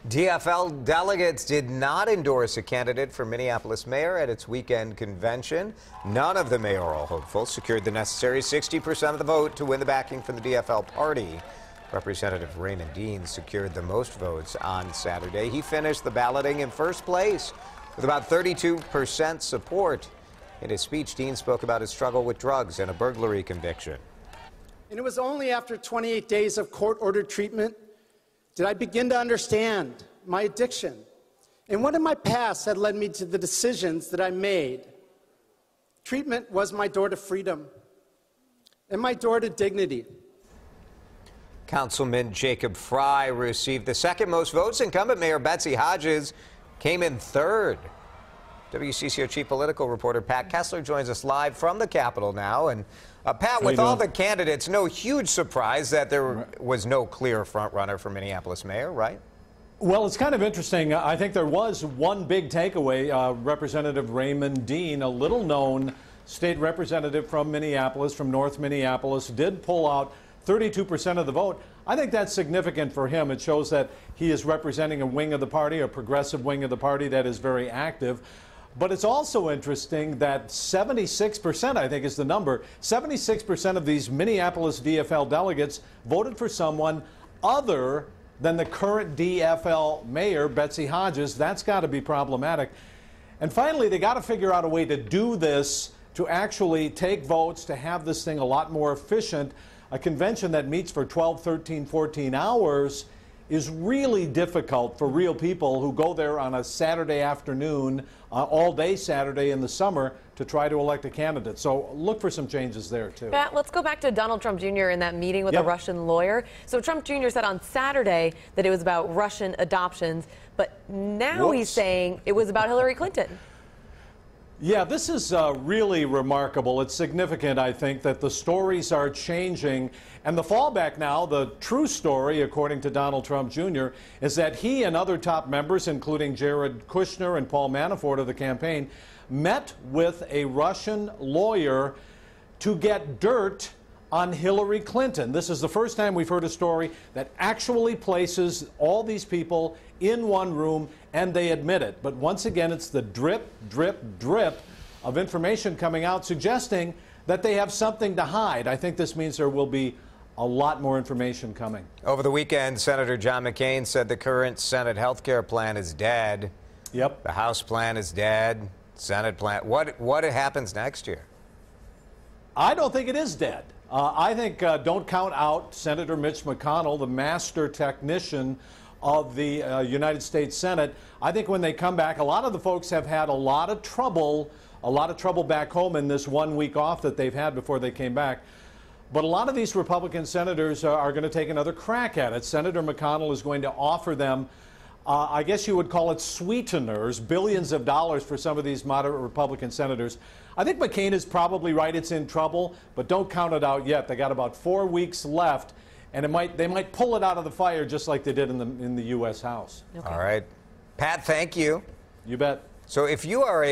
DFL delegates did not endorse a candidate for Minneapolis mayor at its weekend convention. None of the mayoral hopefuls secured the necessary 60% of the vote to win the backing from the DFL party. Representative Raymond Dean secured the most votes on Saturday. He finished the balloting in first place with about 32% support. In his speech, Dean spoke about his struggle with drugs and a burglary conviction. And it was only after 28 days of court-ordered treatment did I begin to understand my addiction and what in my past had led me to the decisions that I made. Treatment was my door to freedom and my door to dignity. Councilman Jacob Fry received the second most votes. Incumbent Mayor Betsy Hodges came in third. WCCO chief political reporter Pat Kessler joins us live from the Capitol now. And Pat, with all the candidates, no huge surprise that there was no clear frontrunner for Minneapolis mayor, right? Well, it's kind of interesting. I think there was one big takeaway. Representative Raymond Dean, a little-known state representative from Minneapolis, from North Minneapolis, did pull out 32% of the vote. I think that's significant for him. It shows that he is representing a wing of the party, a progressive wing of the party that is very active. But it's also interesting that 76%, I think is the number, 76% of these Minneapolis DFL delegates voted for someone other than the current DFL mayor, Betsy Hodges. That's got to be problematic. And finally, they got to figure out a way to do this, to actually take votes, to have this thing a lot more efficient. A convention that meets for 12, 13, 14 hours is really difficult for real people who go there on a Saturday afternoon, all day Saturday in the summer, to try to elect a candidate. So look for some changes there, too. Pat, let's go back to Donald Trump Jr. in that meeting with the Russian lawyer. So Trump Jr. said on Saturday that it was about Russian adoptions, but now he's saying it was about Hillary Clinton. Yeah, this is really remarkable. It's significant, I think, that the stories are changing. And the fallback now, the true story, according to Donald Trump Jr., is that he and other top members, including Jared Kushner and Paul Manafort of the campaign, met with a Russian lawyer to get dirt on Hillary Clinton. This is the first time we've heard a story that actually places all these people in one room and they admit it. But once again, it's the drip, drip, drip of information coming out suggesting that they have something to hide. I think this means there will be a lot more information coming. Over the weekend, Senator John McCain said the current Senate health care plan is dead. Yep. The House plan is dead. Senate plan. What happens next year? I don't think it is dead. I think don't count out Senator Mitch McConnell, the master technician of the United States Senate. I think when they come back, a lot of the folks have had a lot of trouble back home in this 1 week off that they've had before they came back. But a lot of these Republican senators are going to take another crack at it. Senator McConnell is going to offer them, I guess you would call it sweeteners, billions of dollars for some of these moderate Republican senators. I think McCain is probably right, it's in trouble, but don't count it out yet. They got about 4 weeks left, and they might pull it out of the fire just like they did in the U.S. House. Okay. All right. Pat, thank you. You bet. So if you are